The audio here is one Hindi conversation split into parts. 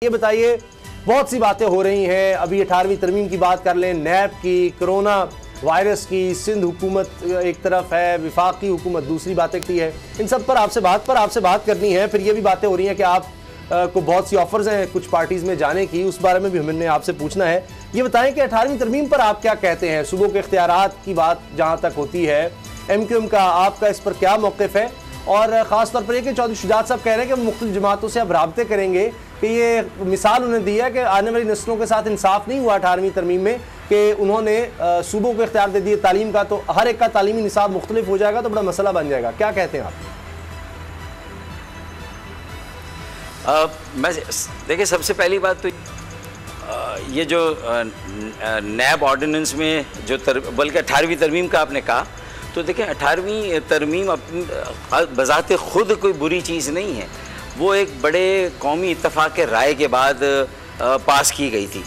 ये बताइए, बहुत सी बातें हो रही हैं। अभी 18वीं तरमीम की बात कर लें, नैब की, कोरोना वायरस की, सिंध हुकूमत एक तरफ है, विफाकी हुकूमत दूसरी बातें की है। इन सब पर आपसे बात करनी है। फिर ये भी बातें हो रही हैं कि आप को बहुत सी ऑफर्स हैं कुछ पार्टीज में जाने की, उस बारे में भी हमने आपसे पूछना है। ये बताएं कि 18वीं तरमीम पर आप क्या कहते हैं। सूबों के इख्तियारात की बात जहाँ तक होती है, MQM का आपका इस पर क्या मौक़िफ़ है, और ख़ास तौर पर यह कि चौधरी शुजात साहब कह रहे हैं कि मुख्तलिफ जमातों से अब राब्ते करेंगे, कि ये मिसाल उन्हें दी है कि आने वाली नस्लों के साथ इंसाफ नहीं हुआ 18वीं तरमीम में, कि उन्होंने सूबों को इख्तियार दे दिए तालीम का, तो हर एक का तालीमी निसाब मुख्तलिफ हो जाएगा तो बड़ा मसला बन जाएगा। क्या कहते हैं आप? मैं देखिए, सबसे पहली बात तो ये जो नैब ऑर्डिनेंस में जो बल्कि 18वीं तरमीम का आपने कहा, तो देखिए 18वीं तरमीम अपनी बज़ाते खुद कोई बुरी चीज़ नहीं है। वो एक बड़े कौमी इत्तफ़ाक़ के राय के बाद पास की गई थी।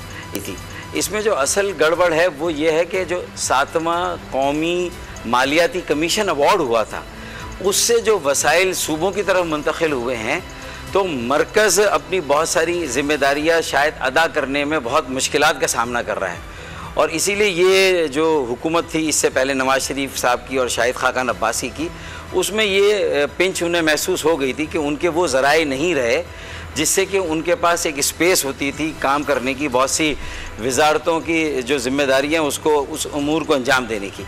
इसमें जो असल गड़बड़ है वो ये है कि जो 7वां कौमी मालियाती कमीशन अवार्ड हुआ था, उससे जो वसाइल सूबों की तरफ मुंतकिल हुए हैं, तो मरकज़ अपनी बहुत सारी ज़िम्मेदारियाँ शायद अदा करने में बहुत मुश्किलात का सामना कर रहा है। और इसीलिए ये जो हुकूमत थी इससे पहले नवाज़ शरीफ साहब की और शाहिद खाकान अब्बासी की, उसमें ये पिंच उन्हें महसूस हो गई थी कि उनके वो ज़राए नहीं रहे जिससे कि उनके पास एक स्पेस होती थी काम करने की, बहुत सी वजारतों की जो जिम्मेदारियाँ उसको उस अमूर को अंजाम देने की।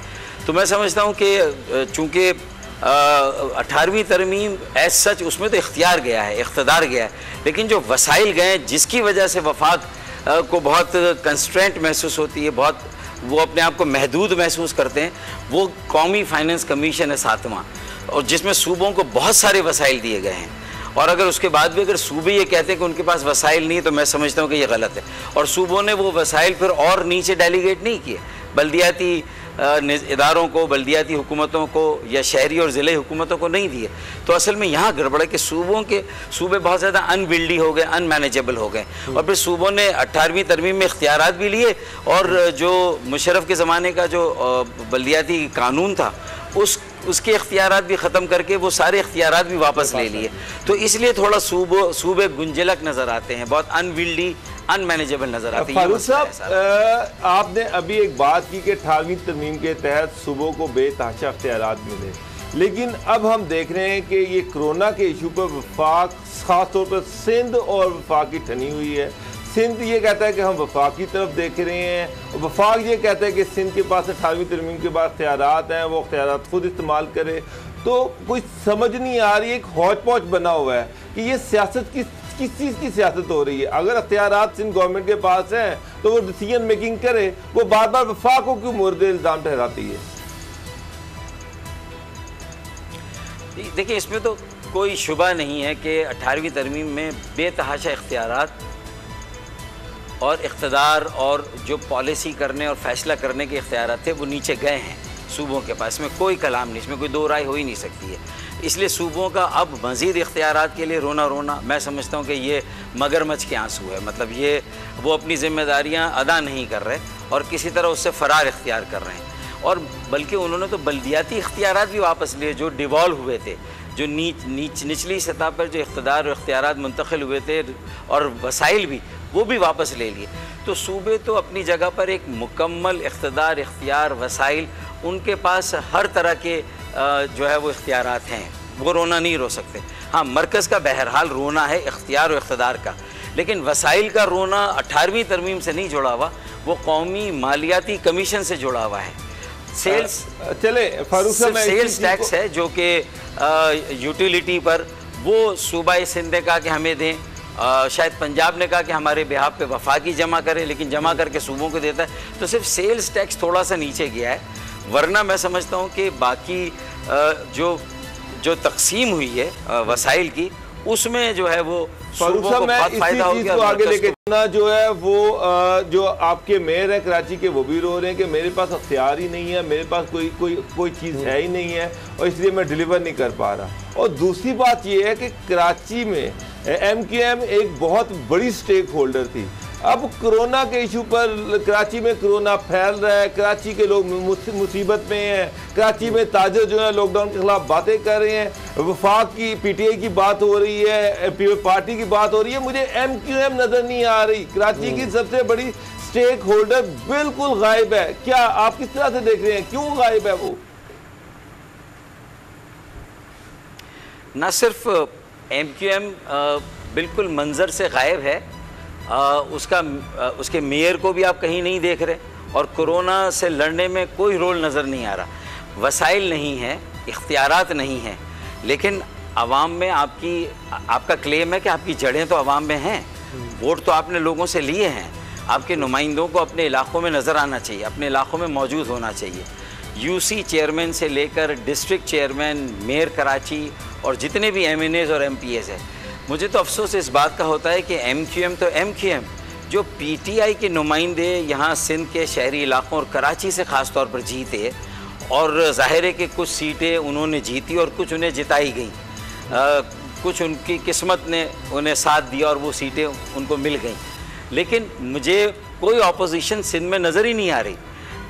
तो मैं समझता हूँ कि चूँकि 18वीं तरमीम एज सच उसमें तो इख्तियार गया है, इख्तिदार गया है, लेकिन जो वसाइल गए जिसकी वजह से वफाक को बहुत कंस्ट्रेंट महसूस होती है, बहुत वो अपने आप को महदूद महसूस करते हैं, वो कौमी फाइनेंस कमीशन है 7वां, और जिसमें सूबों को बहुत सारे वसाइल दिए गए हैं। और अगर उसके बाद भी अगर सूबे ये कहते हैं कि उनके पास वसाइल नहीं है, तो मैं समझता हूँ कि ये गलत है। और सूबों ने वो वसाइल फिर और नीचे डेलीगेट नहीं किए, बल्दियाती इदारों को, बल्दियाती हुकूमतों को या शहरी और ज़िले हुकूमतों को नहीं दिए। तो असल में यहाँ गड़बड़ है कि सूबे बहुत ज़्यादा अनबिल्डी हो गए, अनमैनेजेबल हो गए, और फिर सूबों ने 18वीं तरमीम में इख्तियारात भी लिए, और जो मुशर्रफ के ज़माने का जो बल्दियाती कानून था उसके इख्तियारात भी ख़त्म करके वो सारे इख्तियारात भी वापस ले लिए। तो इसलिए थोड़ा सूबे गुंजलक नज़र आते हैं, बहुत अनबिल्डी, अनमैनेजेबल नज़र आती है। फारूक साहब, आपने अभी एक बात की कि 18वीं तरमीम के तहत सूबों को बेतहाशा इख्तियारात मिले, लेकिन अब हम देख रहे हैं कि ये कोरोना के इशू पर वफाक, ख़ास तौर पर सिंध और वफाक की ठनी हुई है। सिंध ये कहता है कि हम वफाक की तरफ देख रहे हैं, और वफाक ये कहता है कि सिंध के पास 18वीं तरमीम के बाद इख्तियारात हैं, वो इख्तियारात खुद इस्तेमाल करे। तो कोई समझ नहीं आ रही, एक हौच पौच बना हुआ है कि ये सियासत किस चीज़ की सियासत हो रही है। अगर इख्तियारात सिंध गवर्नमेंट के पास हैं तो वो डिसीजन मेकिंग करे, वो बार बार वफाक को क्यों मोर्दे इल्ज़ाम ठहराती है? देखिए, इसमें तो कोई शुबा नहीं है कि 18वीं तरमीम में बेतहाशा इख्तियारात और इख्तिदार और जो पॉलिसी करने और फैसला करने के इख्तियारात थे वो नीचे गए हैं सूबों के पास। इसमें कोई कलाम नहीं, इसमें कोई दो राय हो ही नहीं सकती है। इसलिए सूबों का अब मज़ीद इख्तियारात के लिए रोना मैं समझता हूँ कि ये मगरमच्छ के आंसू है। मतलब ये वो अपनी ज़िम्मेदारियाँ अदा नहीं कर रहे और किसी तरह उससे फ़रार इख्तियार कर रहे हैं। और बल्कि उन्होंने तो बल्दियाती इख्तियारात भी वापस लिए जो डिवॉल्व हुए थे, जो निचली सतह पर जो इख्तिदार और इख्तियारात मुंतकिल हुए थे, और वसाइल भी वो भी वापस ले लिए। तो सूबे तो अपनी जगह पर एक मुकम्मल इख्तिदार, इख्तियार, वसाइल, उनके पास हर तरह के जो है वो इख्तियारात हैं, वो रोना नहीं रो सकते। हाँ, मरकज़ का बहरहाल रोना है इख्तियार और इख्तिदार का, लेकिन वसाइल का रोना 18वीं तरमीम से नहीं जुड़ा हुआ, वो कौमी मालियाती कमीशन से जुड़ा हुआ है। सेल्स टैक्स है जो कि यूटिलिटी पर वो सूबा सिंध ने कहा कि हमें दें, शायद पंजाब ने कहा कि हमारे बिहाफ पे वफाकी जमा करे, लेकिन जमा करके सूबों को देता है। तो सिर्फ सेल्स टैक्स थोड़ा सा नीचे गया है, वरना मैं समझता हूँ कि बाकी जो तकसीम हुई है वसाइल की, उसमें जो है वो सूबों को बहुत फायदा हो गया। आगे लेके ना जो है वो जो आपके मेयर है कराची के, वो भी रो रहे हैं कि मेरे पास अख्तियार ही नहीं है, मेरे पास कोई चीज़ है ही नहीं है, और इसलिए मैं डिलीवर नहीं कर पा रहा। और दूसरी बात ये है कि कराची में MQM एक बहुत बड़ी स्टेक होल्डर थी। अब कोरोना के इशू पर कराची में कोरोना फैल रहा है, कराची के लोग मुसीबत में हैं, कराची में ताजर जो है लॉकडाउन के खिलाफ बातें कर रहे हैं, वफाक की PTI की बात हो रही है, पार्टी की बात हो रही है, मुझे MQM नजर नहीं आ रही। कराची की सबसे बड़ी स्टेक होल्डर बिल्कुल गायब है। क्या आप किस तरह से देख रहे हैं, क्यों गायब है वो? ना सिर्फ MQM बिल्कुल मंजर से गायब है, उसके मेयर को भी आप कहीं नहीं देख रहे, और कोरोना से लड़ने में कोई रोल नज़र नहीं आ रहा। वसाइल नहीं है, इख्तियारात नहीं हैं, लेकिन आवाम में आपका क्लेम है कि आपकी जड़ें तो आवाम में हैं, वोट तो आपने लोगों से लिए हैं, आपके नुमाइंदों को अपने इलाकों में नज़र आना चाहिए, अपने इलाकों में मौजूद होना चाहिए। UC चेयरमैन से लेकर डिस्ट्रिक्ट चेयरमैन, मेयर कराची और जितने भी MNAs और MPAs हैं, मुझे तो अफसोस इस बात का होता है कि MQM तो MQM, जो PTI के नुमाइंदे यहाँ सिंध के शहरी इलाकों और कराची से ख़ास तौर पर जीते, और ज़ाहिर है कि कुछ सीटें उन्होंने जीती और कुछ उन्हें जिताई गई, कुछ उनकी किस्मत ने उन्हें साथ दिया और वो सीटें उनको मिल गई। लेकिन मुझे कोई ऑपोजिशन सिंध में नज़र ही नहीं आ रही।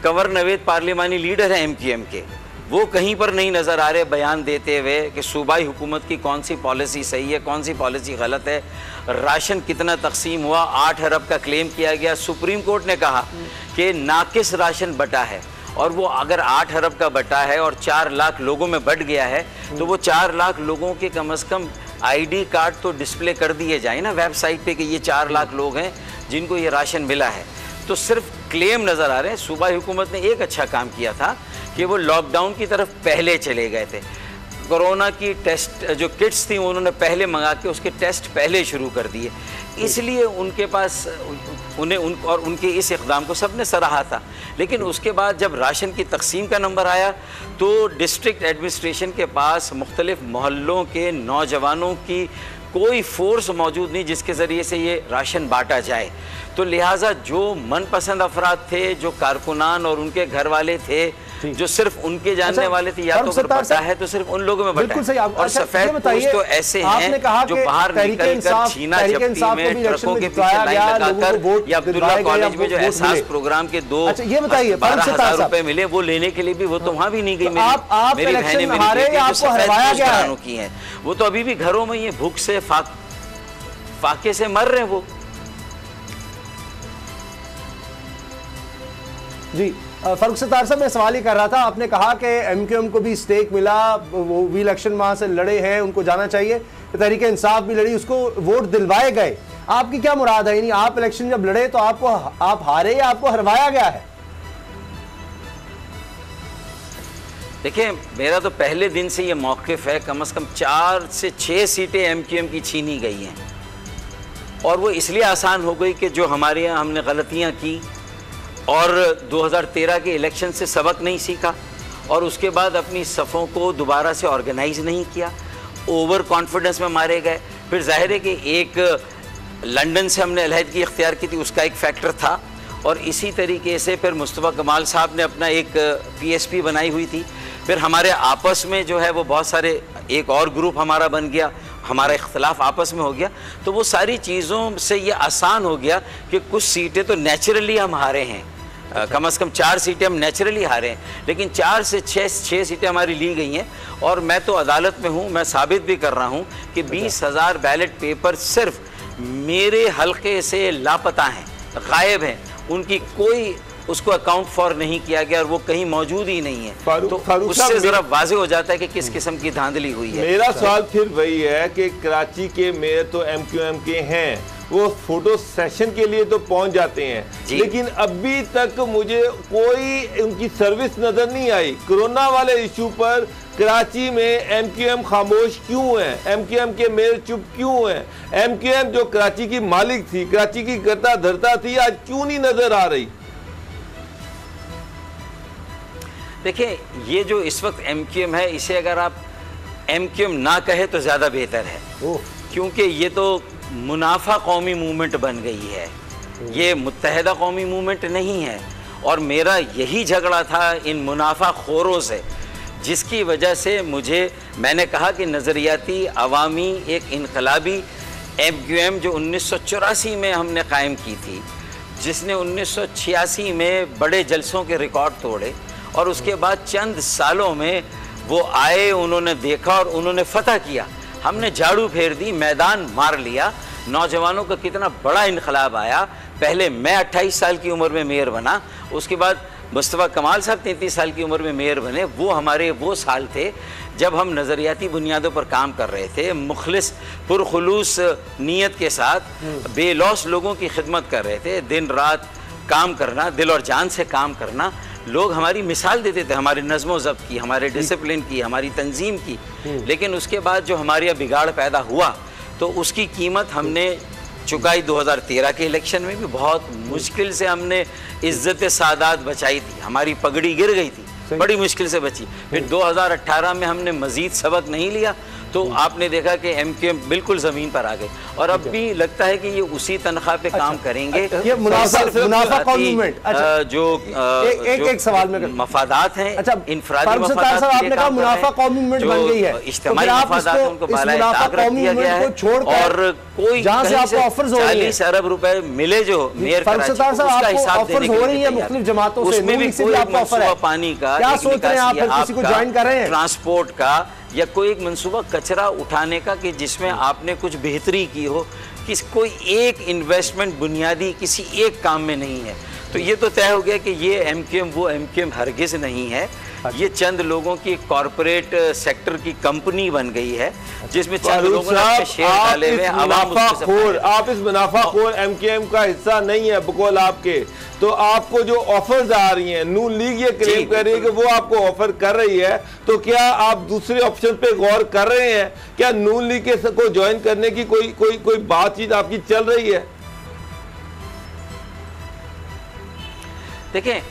कंवर नवेद पार्लिमानी लीडर है MQM के, वो कहीं पर नहीं नज़र आ रहे बयान देते हुए कि सूबाई हुकूमत की कौन सी पॉलिसी सही है, कौन सी पॉलिसी गलत है, राशन कितना तकसीम हुआ, 8 अरब का क्लेम किया गया। सुप्रीम कोर्ट ने कहा कि नाकिस राशन बटा है, और वो अगर 8 अरब का बटा है और 4 लाख लोगों में बट गया है, तो वो 4 लाख लोगों के कम से कम ID कार्ड तो डिस्प्ले कर दिए जाए ना वेबसाइट पे कि ये 4 लाख लोग हैं जिनको ये राशन मिला है। तो सिर्फ क्लेम नज़र आ रहे हैं। सूबाई हुकूमत ने एक अच्छा काम किया था कि वो लॉकडाउन की तरफ पहले चले गए थे। कोरोना की टेस्ट जो किट्स थी उन्होंने पहले मंगा के उसके टेस्ट पहले शुरू कर दिए, इसलिए उनके पास और उनके इस इक़दाम को सबने सराहा था। लेकिन उसके बाद जब राशन की तकसीम का नंबर आया तो डिस्ट्रिक्ट एडमिनिस्ट्रेशन के पास मुख्तलिफ मोहल्लों के नौजवानों की कोई फोर्स मौजूद नहीं जिसके ज़रिए से ये राशन बांटा जाए। तो लिहाजा जो मनपसंद अफराद थे, जो कारकुनान और उनके घर वाले थे, जो सिर्फ उनके जानने वाले थे, या तो अगर बटा है तो सिर्फ उन लोगों में बटा है। और सफेद पोश तो ऐसे हैं जो बाहर निकलकर छीना झपटी में ट्रकों के पीछे लाइन लगाकर, या अब्दुल्ला कॉलेज में जो एहसास प्रोग्राम के 12,000 रुपए मिले, वो लेने के लिए भी वो तो वहाँ भी नहीं गई। मेरी बहनें मेरी सफेद पोश घरानों की हैं, वो तो अभी भी घरों में ये भूख से फाके से मर रहे हैं वो। जी फारूक सत्तार साहब, मैं सवाल ही कर रहा था, आपने कहा कि MQM को भी स्टेक मिला, वो भी इलेक्शन वहाँ से लड़े हैं, उनको जाना चाहिए, तहरीक इंसाफ भी लड़ी, उसको वोट दिलवाए गए। आपकी क्या मुराद है? यानी आप इलेक्शन जब लड़े तो आप हारे या आपको हरवाया गया है? देखिए, मेरा तो पहले दिन से ये मौक़िफ़ है, कम से कम 4 से 6 सीटें MQM की छीनी गई हैं, और वो इसलिए आसान हो गई कि जो हमारे यहाँ हमने गलतियाँ की और 2013 के इलेक्शन से सबक नहीं सीखा, और उसके बाद अपनी सफ़ों को दोबारा से ऑर्गेनाइज नहीं किया, ओवर कॉन्फिडेंस में मारे गए। फिर जाहिर है कि एक लंदन से हमने अलहदगी इख्तियार की थी, उसका एक फैक्टर था, और इसी तरीके से फिर मुस्तफ़ा कमाल साहब ने अपना एक PSP बनाई हुई थी। फिर हमारे आपस में जो है वो बहुत सारे, एक और ग्रुप हमारा बन गया, हमारा इख्तलाफ आपस में हो गया, तो वो सारी चीज़ों से ये आसान हो गया कि कुछ सीटें तो नेचुरली हम हारे हैं, कम से कम 4 सीटें हम नेचुरली हारे हैं, लेकिन 4 से 6 सीटें हमारी ली गई हैं। और मैं तो अदालत में हूँ, मैं साबित भी कर रहा हूँ कि 20,000 बैलेट पेपर सिर्फ मेरे हल्के से लापता हैं, गायब हैं, उनकी कोई उसको अकाउंट फॉर नहीं किया गया और वो कहीं मौजूद ही नहीं है। तो उससे जरा वाज़ेह हो जाता है कि किस किस्म की धांधली हुई है। मेरा सवाल फिर वही है कि कराची के मेयर तो MQM के हैं, वो फोटो सेशन के लिए तो पहुंच जाते हैं, लेकिन अभी तक मुझे कोई उनकी सर्विस नजर नहीं आई। कोरोना वाले इशू पर कराची में MQM खामोश क्यों है? MQM के मेयर चुप क्यों है? MQM जो कराची की मालिक थी, कराची की करता धरता थी, आज क्यों नहीं नजर आ रही? देखिए, ये जो इस वक्त MQM है, इसे अगर आप MQM ना कहे तो ज़्यादा बेहतर है, क्योंकि ये तो मुनाफा कौमी मूवमेंट बन गई है, ये मुत्तहदा कौमी मूवमेंट नहीं है। और मेरा यही झगड़ा था इन मुनाफा खोरों से, जिसकी वजह से मैंने कहा कि नज़रियाती अवामी एक इनकलाबी MQM जो 1984 में हमने कायम की थी, जिसने 1986 में बड़े जलसों के रिकॉर्ड तोड़े, और उसके बाद चंद सालों में वो आए, उन्होंने देखा और उन्होंने फतह किया। हमने झाड़ू फेर दी, मैदान मार लिया, नौजवानों का कितना बड़ा इनकलाब आया। पहले मैं 28 साल की उम्र में मेयर बना, उसके बाद मुस्तफ़ा कमाल साहब 33 साल की उम्र में मेयर बने। वो हमारे वो साल थे जब हम नज़रियाती बुनियादों पर काम कर रहे थे, मुखलिस पुरखुलूस नीयत के साथ बेलौस लोगों की खिदमत कर रहे थे, दिन रात काम करना, दिल और जान से काम करना। लोग हमारी मिसाल देते थे, हमारे नज़्म ज़ब्त की, हमारे डिसिप्लिन की, हमारी तंजीम की। लेकिन उसके बाद जो हमारे यहाँ बिगाड़ पैदा हुआ तो उसकी कीमत हमने चुकाई। 2013 के इलेक्शन में भी बहुत मुश्किल से हमने इज्जत सादात बचाई थी, हमारी पगड़ी गिर गई थी, बड़ी मुश्किल से बची। फिर 2018 में हमने मजीद सबक नहीं लिया तो आपने देखा कि MQM बिल्कुल ज़मीन पर आ गए, और अब भी लगता है कि ये उसी तनख्वाह पे काम करेंगे। ये मुनाफा कौन मूवमेंट, जो एक सवाल में मफादात हैं, इंफरादी मफादात, आपने कहा मुनाफा कौम मूवमेंट बन गई है, इज्तिमाई मफादात उनको बाला ताक रख दिया गया है, और कोई जहां से आपको ऑफर्स हो रही है 40 अरब रुपए मिले जो मेयर कराची को, उसका हिसाब देने के लिए मुख्तलिफ जमातों से, उसमें भी कोई मंसूबा पानी का, क्या सोच रहे हैं आप, किसी को ज्वाइन कर रहे हैं, ट्रांसपोर्ट का, या कोई एक मंसूबा कचरा उठाने का कि जिसमें आपने कुछ बेहतरी की हो, कि कोई एक इन्वेस्टमेंट बुनियादी किसी एक काम में नहीं है। तो ये तो तय हो गया कि ये MQM वो MQM हरगिज़ नहीं है, ये चंद लोगों की कॉरपोरेट सेक्टर की कंपनी बन गई है जिसमें चंद लोगों ने शेयर डाले हुए। आप इस मुनाफाखोर MQM का हिस्सा नहीं है बकौल आपके, तो आपको जो ऑफर्स आ रही हैं, नून लीग ये क्लेम कर रही है कि वो आपको ऑफर कर रही है, तो क्या आप दूसरे ऑप्शन पे गौर कर रहे हैं? क्या नून लीग के को ज्वाइन करने की कोई बातचीत आपकी चल रही है? देखें,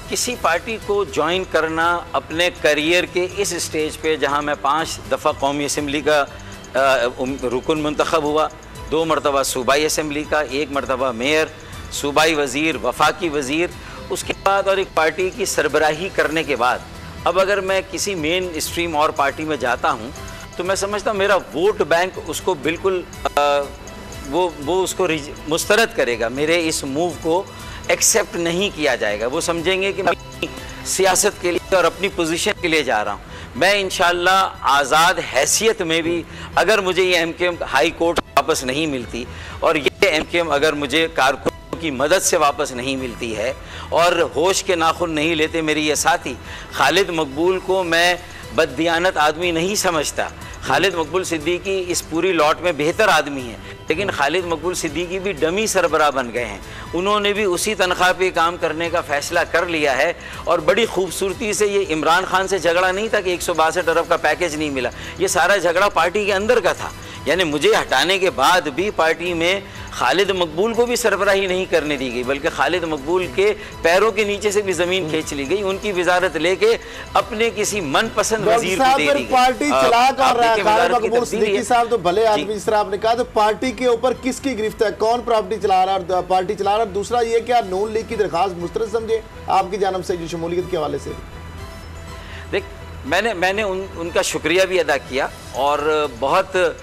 किसी पार्टी को ज्वाइन करना अपने करियर के इस स्टेज पे, जहां मैं 5 दफ़ा कौमी असम्बली का रुकन मुंतखब हुआ, 2 मरतबा सूबाई असम्बली का, 1 मरतबा मेयर, सूबाई वज़ीर, वफाकी वज़ीर, उसके बाद और एक पार्टी की सरबराही करने के बाद अब अगर मैं किसी मेन स्ट्रीम और पार्टी में जाता हूं तो मैं समझता हूं मेरा वोट बैंक उसको बिल्कुल वो उसको मुस्तरद करेगा, मेरे इस मूव को एक्सेप्ट नहीं किया जाएगा। वो समझेंगे कि मैं सियासत के लिए और अपनी पोजीशन के लिए जा रहा हूँ। मैं इंशाअल्लाह आज़ाद हैसियत में भी, अगर मुझे ये MQM हाई कोर्ट वापस नहीं मिलती और ये MQM अगर मुझे कारकुनों की मदद से वापस नहीं मिलती है और होश के नाखुन नहीं लेते मेरे ये साथी, खालिद मकबूल को मैं बददियानत आदमी नहीं समझता। खालिद मकबूल सिद्दीकी इस पूरी लॉट में बेहतर आदमी है, लेकिन खालिद मकबूल सिद्दीकी भी डमी सरबराह बन गए हैं। उन्होंने भी उसी तनख्वाह पे काम करने का फैसला कर लिया है और बड़ी खूबसूरती से, ये इमरान खान से झगड़ा नहीं था कि 162 अरब का पैकेज नहीं मिला, ये सारा झगड़ा पार्टी के अंदर का था। यानी मुझे हटाने के बाद भी पार्टी में खालिद मकबूल को भी सरबराही नहीं करने दी गई, बल्कि खालिद मकबूल के पैरों के नीचे से भी ज़मीन खींच ली गई, उनकी वजारत लेके अपने किसी मनपसंद वजीर को दे दी गई। पार्टी चला कर रहा है खालिद मकबूल सिद्दीकी साहब, तो भले आदमी जिस तरह आपने कहा, तो पार्टी के ऊपर किसकी गिरफ्त है, कौन प्रॉपर्टी चला रहा है, पार्टी चला रहा है? दूसरा ये क्या नून लीग की दरखास्त मुस्तरद समझे आपकी जानब से जो शमूलियत के हवाले से? देख, मैंने उनका शुक्रिया भी अदा किया और बहुत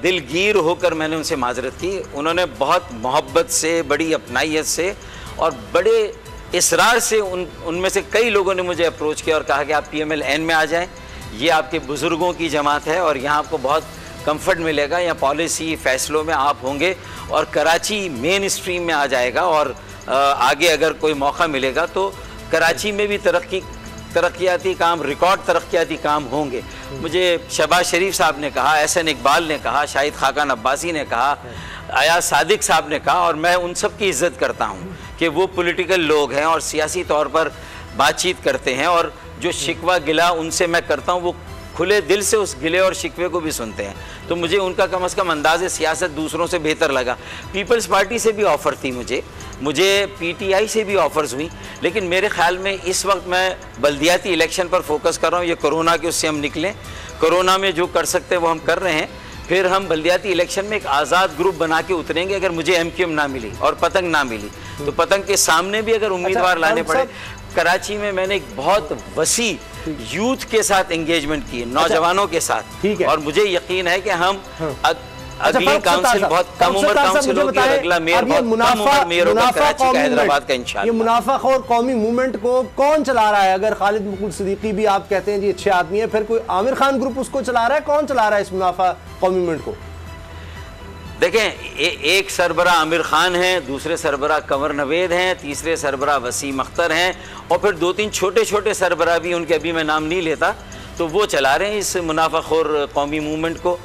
दिलगीर होकर मैंने उनसे माजरत की। उन्होंने बहुत मोहब्बत से, बड़ी अपनाइयत से और बड़े इसरार से उनमें से कई लोगों ने मुझे अप्रोच किया और कहा कि आप PMLN में आ जाएं, ये आपके बुज़ुर्गों की जमात है और यहाँ आपको बहुत कंफर्ट मिलेगा, यहाँ पॉलिसी फैसलों में आप होंगे और कराची मेन स्ट्रीम में आ जाएगा और आगे अगर कोई मौका मिलेगा तो कराची में भी तरक्याती काम, रिकॉर्ड तरक्याती काम होंगे। मुझे शहबाज शरीफ साहब ने कहा, एहसन इकबाल ने कहा, शाहिद खाकान अब्बासी ने कहा, अयाज सादिक साहब ने कहा, और मैं उन सब की इज़्ज़त करता हूँ कि वो पॉलिटिकल लोग हैं और सियासी तौर पर बातचीत करते हैं और जो शिकवा गिला उनसे मैं करता हूँ वो खुले दिल से उस गिले और शिकवे को भी सुनते हैं। तो मुझे उनका कम अज़ कम अंदाज़े सियासत दूसरों से बेहतर लगा। पीपल्स पार्टी से भी ऑफ़र थी मुझे PTI से भी ऑफ़र्स हुई, लेकिन मेरे ख्याल में इस वक्त मैं बल्दियाती इलेक्शन पर फोकस कर रहा हूँ। ये कोरोना के उससे हम निकलें, कोरोना में जो कर सकते हैं वो हम कर रहे हैं, फिर हम बल्दियाती इलेक्शन में एक आज़ाद ग्रुप बना के उतरेंगे। अगर मुझे MQM ना मिली और पतंग ना मिली तो पतंग के सामने भी अगर उम्मीदवार लाने पड़े। कराची में मैंने एक बहुत वसी यूथ के साथ एंगेजमेंट की, नौजवानों के साथ, और मुझे यकीन है कि हम अगली काउंसिल बहुत कम उम्र काउंसिल होगी और अगला मेयर बहुत कम उम्र मेयर होगा कराची का, हैदराबाद का इंशाल्लाह। ये मुनाफाखोर कौमी मूवमेंट को कौन चला रहा है? अगर खालिद मकबूल सिद्दीकी भी आप कहते हैं जी अच्छे आदमी है, फिर कोई आमिर खान ग्रुप उसको चला रहा है? कौन चला रहा है इस मुनाफा कौमी मूवमेंट को? देखें, एक सरबरा आमिर खान है, दूसरे सरबरा कंवर नवेद हैं, तीसरे सरबरा वसीम अख्तर हैं और फिर 2-3 छोटे छोटे सरबरा भी, उनके अभी मैं नाम नहीं लेता, तो वो चला रहे हैं इस मुनाफाखोर कौमी मूवमेंट को।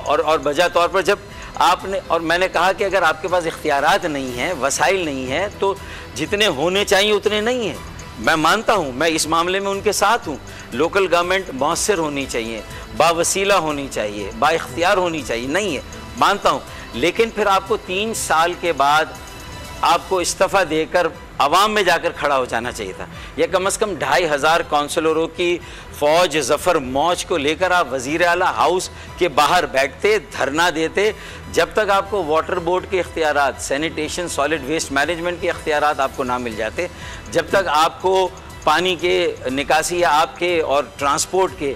और बजा तौर पर जब आपने और मैंने कहा कि अगर आपके पास इख्तियारात नहीं हैं, वसाइल नहीं हैं, तो जितने होने चाहिए उतने नहीं हैं। मैं मानता हूँ, मैं इस मामले में उनके साथ हूँ। लोकल गवर्नमेंट मौसर होनी चाहिए, बावसीला होनी चाहिए, बाइख्तियार होनी चाहिए, नहीं है, मानता हूँ। लेकिन फिर आपको 3 साल के बाद आपको इस्तीफ़ा देकर अवाम में जाकर खड़ा हो जाना चाहिए था। या कम से कम 2500 काउंसलरों की फ़ौज ज़फ़र मौज को लेकर आप वज़ीर आला हाउस के बाहर बैठते, धरना देते। जब तक आपको वाटर बोर्ड के इख्तियारात, सैनिटेशन, सॉलिड वेस्ट मैनेजमेंट के इख्तियारात आपको ना मिल जाते, जब तक आपको पानी के निकासी या आपके और ट्रांसपोर्ट के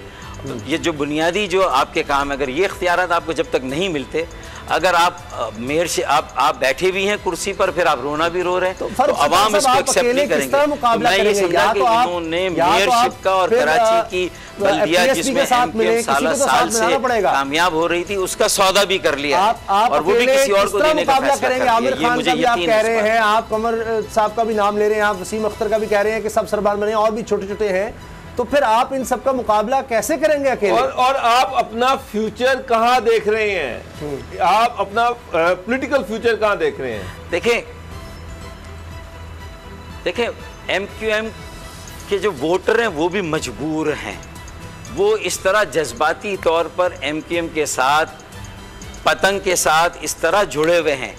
ये जो बुनियादी जो आपके काम है, अगर ये इख्तियारात आपको जब तक नहीं मिलते, अगर आप मेयर से आप बैठे भी हैं कुर्सी पर, फिर आप रोना भी रो रहे हैं, तो अवाम इसको एक्सेप्ट नहीं करेंगे। तो मैं ये समझा कि इन्होंने मेयरशिप का और कराची की बल्दिया जिसमें एमकेएम साल से कामयाब हो रही थी, उसका सौदा भी कर लिया और वो भी किसी और को देने का फैसला कर लिया। ये मुझे यकीन है। कह रहे हैं आप, कंवर साहब का भी नाम ले रहे हैं आप, वसीम अख्तर का भी कह रहे हैं कि सब सरबार बने और भी छोटे छोटे हैं, तो फिर आप इन सब का मुकाबला कैसे करेंगे अकेले? और आप अपना फ्यूचर कहां देख रहे हैं? आप अपना पॉलिटिकल फ्यूचर कहां देख रहे हैं? देखें, एमक्यूएम के जो वोटर हैं वो भी मजबूर हैं। वो इस तरह जज्बाती तौर पर एमक्यूएम के साथ, पतंग के साथ इस तरह जुड़े हुए हैं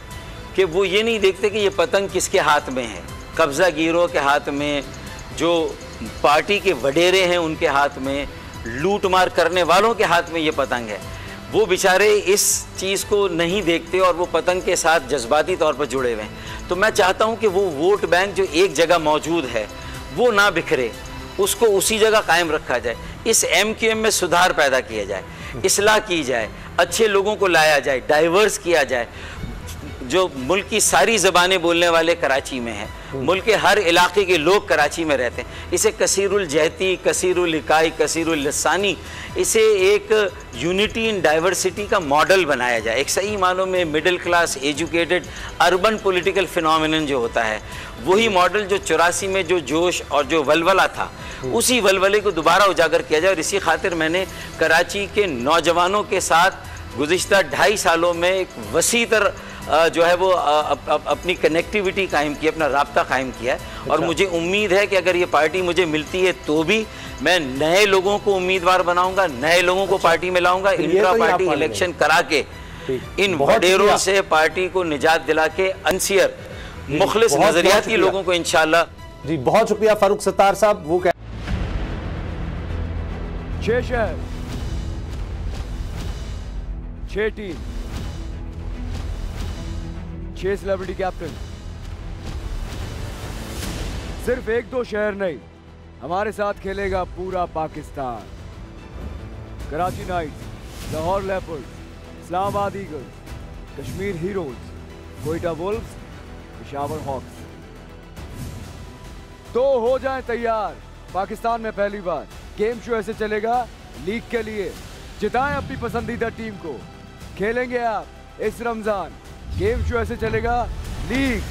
कि वो ये नहीं देखते कि ये पतंग किसके हाथ में है। कब्जा गिरोह के हाथ में, जो पार्टी के वडेरे हैं उनके हाथ में, लूट मार करने वालों के हाथ में ये पतंग है। वो बेचारे इस चीज़ को नहीं देखते और वो पतंग के साथ जज्बाती तौर पर जुड़े हुए हैं। तो मैं चाहता हूँ कि वो वोट बैंक जो एक जगह मौजूद है वो ना बिखरे, उसको उसी जगह कायम रखा जाए। इस एमक्यूएम में सुधार पैदा किया जाए, इस्लाह की जाए, अच्छे लोगों को लाया जाए, डाइवर्स किया जाए। जो मुल्क की सारी ज़बानें बोलने वाले कराची में हैं, मुल्क के हर इलाके के लोग कराची में रहते हैं। इसे कसीरुल जहती, कसीरुल इकाई, कसीरुल लसानी, इसे एक यूनिटी इन डाइवर्सिटी का मॉडल बनाया जाए। एक सही मानों में middle class, educated, urban political phenomenon जो होता है, वही मॉडल जो 84 में जो जोश और जो वलवला था, उसी वलवले को दोबारा उजागर किया जाए। और इसी खातिर मैंने कराची के नौजवानों के साथ गुज़िश्ता 2.5 सालों में एक वसीतर जो है वो अपनी कनेक्टिविटी कायम की, अपना राब्ता कायम किया है। और मुझे उम्मीद है कि अगर ये पार्टी मुझे मिलती है तो भी मैं नए लोगों को उम्मीदवार बनाऊंगा, नए लोगों को पार्टी में लाऊंगा, इंट्रा पार्टी इलेक्शन करा के इन वडेरों से पार्टी को निजात दिला के अनसियर मुखलिस नजरियाती लोगों को इंशाल्लाह। जी बहुत शुक्रिया फारूक सत्तार साहब। वो 6 शहर, 6 टीम, 6 सेलिब्रिटी कैप्टन। सिर्फ 1-2 शहर नहीं, हमारे साथ खेलेगा पूरा Pakistan. Karachi Knights, Lahore Leopards, Islamabad Eagles, Kashmir Heroes, Quetta Wolves, Peshawar Hawks. तो हो जाएं तैयार, पाकिस्तान में पहली बार गेम शो ऐसे चलेगा लीग के लिए। जिताएं अपनी पसंदीदा टीम को। खेलेंगे आप इस रमजान, गेम शो ऐसे चलेगा लीग।